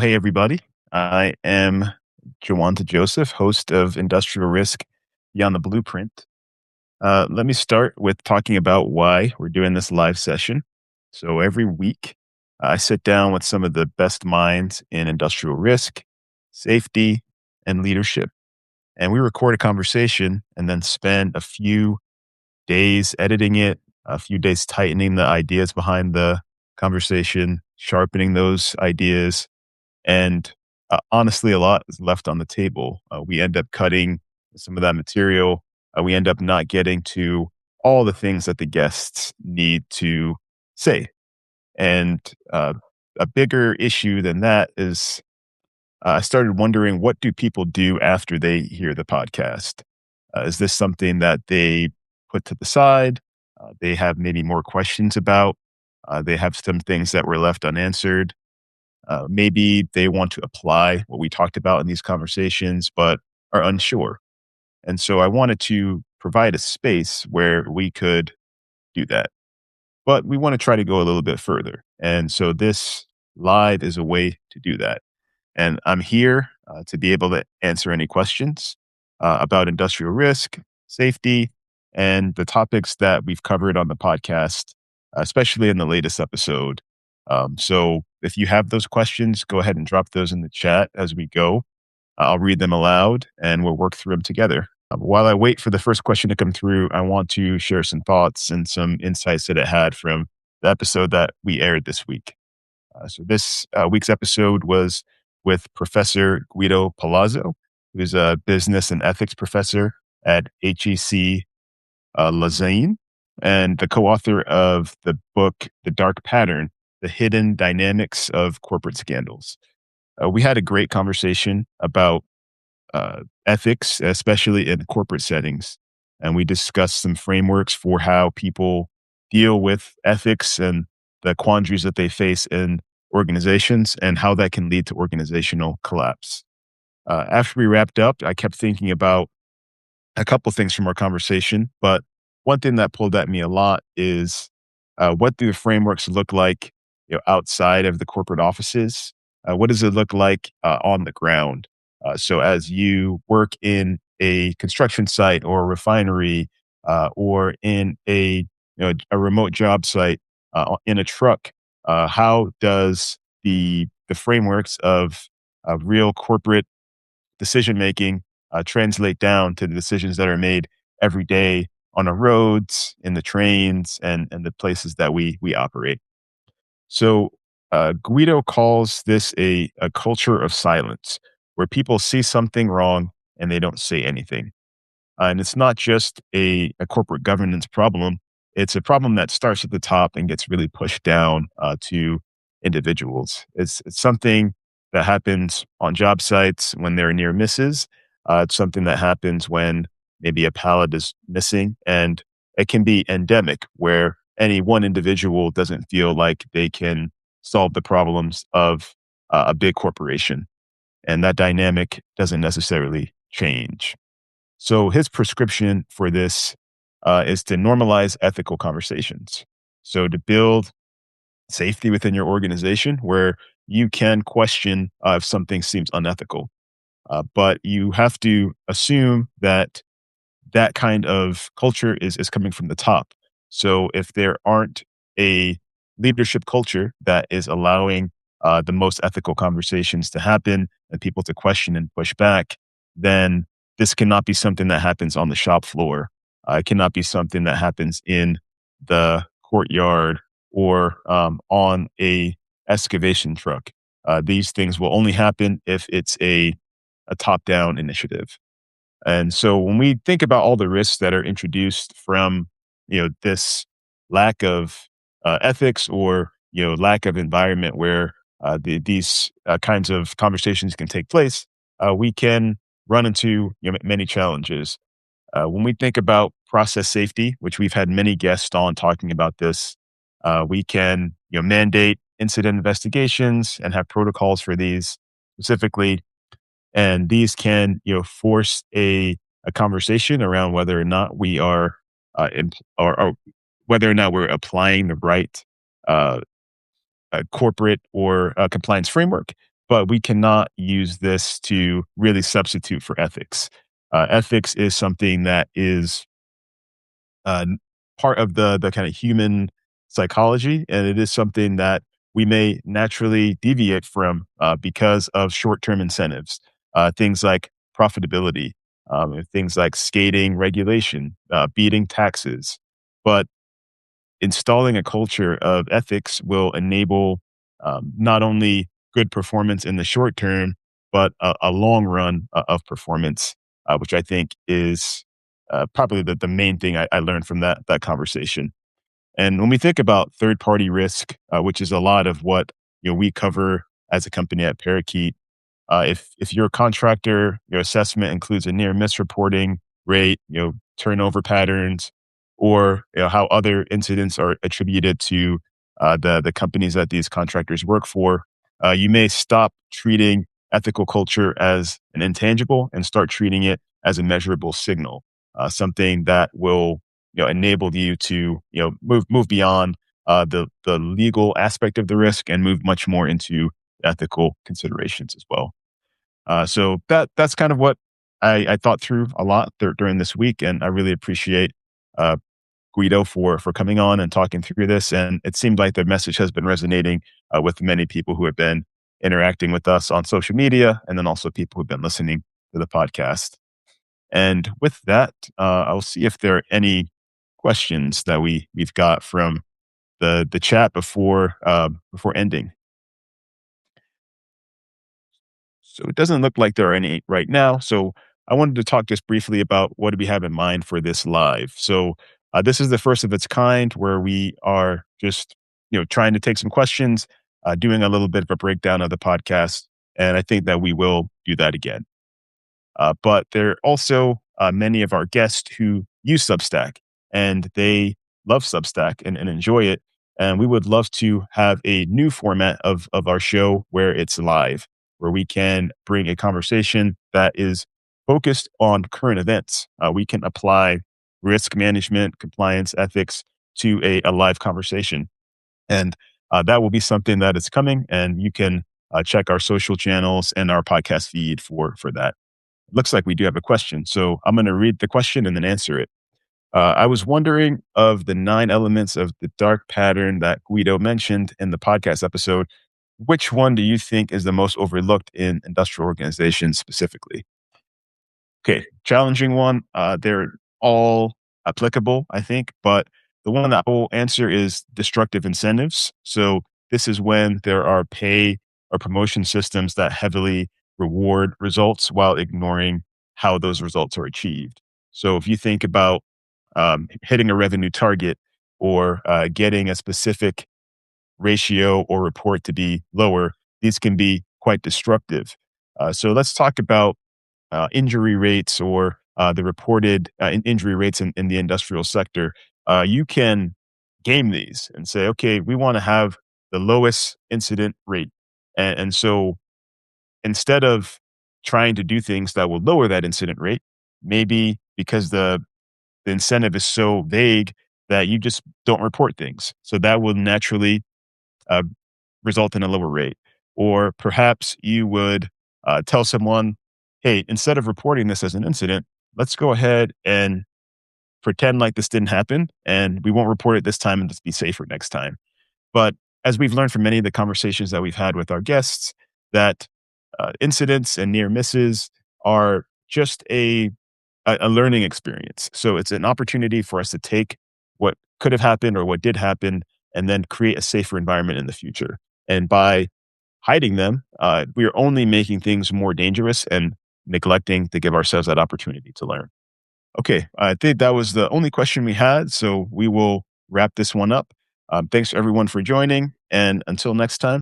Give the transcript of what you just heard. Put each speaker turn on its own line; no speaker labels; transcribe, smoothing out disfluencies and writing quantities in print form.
Hey, everybody. I am Jawanta Joseph, host of Industrial Risk Beyond the Blueprint. Let me start with talking about why we're doing this live session. So, every week, I sit down with some of the best minds in industrial risk, safety, and leadership. And we record a conversation and then spend a few days editing it, a few days tightening the ideas behind the conversation, sharpening those ideas and honestly, a lot is left on the table. We end up cutting some of that material. We end up not getting to all the things that the guests need to say. And a bigger issue than that is I started wondering, what do people do after they hear the podcast? Is this something that they put to the side? They have maybe more questions about. They have some things that were left unanswered. Maybe they want to apply what we talked about in these conversations, but are unsure. And so I wanted to provide a space where we could do that. But we want to try to go a little bit further. And so this live is a way to do that. And I'm here to be able to answer any questions about industrial risk, safety, and the topics that we've covered on the podcast, especially in the latest episode. So if you have those questions, go ahead and drop those in the chat as we go. I'll read them aloud and we'll work through them together. While I wait for the first question to come through, I want to share some thoughts and some insights that I had from the episode that we aired this week. So this week's episode was with Professor Guido Palazzo, who's a business and ethics professor at HEC Lausanne and the co-author of the book The Dark Pattern: The Hidden Dynamics of Corporate Scandals. We had a great conversation about ethics, especially in corporate settings, and we discussed some frameworks for how people deal with ethics and the quandaries that they face in organizations and how that can lead to organizational collapse. After we wrapped up, I kept thinking about a couple things from our conversation, but one thing that pulled at me a lot is what do the frameworks look like, outside of the corporate offices? What does it look like on the ground? So, as you work in a construction site or a refinery, or in a remote job site, in a truck, how does the frameworks of real corporate decision making translate down to the decisions that are made every day on the roads, in the trains, and the places that we operate? So Guido calls this a culture of silence, where people see something wrong and they don't say anything. And it's not just a corporate governance problem. It's a problem that starts at the top and gets really pushed down to individuals. It's something that happens on job sites when there are near misses. It's something that happens when maybe a pallet is missing. And it can be endemic, where any one individual doesn't feel like they can solve the problems of a big corporation. And that dynamic doesn't necessarily change. So his prescription for this is to normalize ethical conversations. So to build safety within your organization where you can question if something seems unethical. But you have to assume that that kind of culture is coming from the top. So if there aren't a leadership culture that is allowing the most ethical conversations to happen and people to question and push back, then this cannot be something that happens on the shop floor. It cannot be something that happens in the courtyard or on a excavation truck. These things will only happen if it's a top-down initiative. And so when we think about all the risks that are introduced from, this lack of ethics or, lack of environment where these kinds of conversations can take place, we can run into many challenges. When we think about process safety, which we've had many guests on talking about this, we can mandate incident investigations and have protocols for these specifically, and these can force a conversation around whether or not we are or whether or not we're applying the right uh, corporate or compliance framework. but we cannot use this to really substitute for ethics. Ethics is something that is part of the kind of human psychology, and it is something that we may naturally deviate from because of short-term incentives, things like profitability, and things like skating regulation, beating taxes. But installing a culture of ethics will enable not only good performance in the short term, but a long run of performance, which I think is probably the main thing I learned from that conversation. And when we think about third party risk, which is a lot of what we cover as a company at Parakeet, if your contractor, your assessment includes a near misreporting rate, turnover patterns, or how other incidents are attributed to the companies that these contractors work for, you may stop treating ethical culture as an intangible and start treating it as a measurable signal, something that will enable you to move beyond the legal aspect of the risk and move much more into ethical considerations as well. So that's kind of what I thought through a lot during this week, and I really appreciate uh, Guido for coming on and talking through this. And it seemed like the message has been resonating with many people who have been interacting with us on social media, and then also people who've been listening to the podcast. And with that, I'll see if there are any questions that we've got from the chat before ending. So it doesn't look like there are any right now. So I wanted to talk just briefly about what do we have in mind for this live. So this is the first of its kind where we are just trying to take some questions, doing a little bit of a breakdown of the podcast, and I think that we will do that again. But there are also many of our guests who use Substack and they love Substack and enjoy it. And we would love to have a new format of our show where it's live, where we can bring a conversation that is focused on current events. We can apply risk management, compliance, ethics to a live conversation. And that will be something that is coming. And you can check our social channels and our podcast feed for that. Looks like we do have a question. So I'm going to read the question and then answer it. I was wondering, of the 9 elements of the dark pattern that Guido mentioned in the podcast episode, which one do you think is the most overlooked in industrial organizations specifically? Okay, challenging one. They're all applicable, I think, but the one that will answer is destructive incentives. So this is when there are pay or promotion systems that heavily reward results while ignoring how those results are achieved. So if you think about hitting a revenue target or getting a specific ratio or report to be lower, these can be quite destructive. So let's talk about injury rates or the reported injury rates in the industrial sector. You can game these and say, okay, we want to have the lowest incident rate. And so instead of trying to do things that will lower that incident rate, maybe because the incentive is so vague that you just don't report things. So that will naturally uh, result in a lower rate. Or perhaps you would tell someone, hey, instead of reporting this as an incident, let's go ahead and pretend like this didn't happen and we won't report it this time and just be safer next time. But as we've learned from many of the conversations that we've had with our guests, that incidents and near misses are just a learning experience. So it's an opportunity for us to take what could have happened or what did happen and then create a safer environment in the future. And by hiding them, we are only making things more dangerous and neglecting to give ourselves that opportunity to learn. Okay, I think that was the only question we had. So we will wrap this one up. Thanks everyone for joining. And until next time.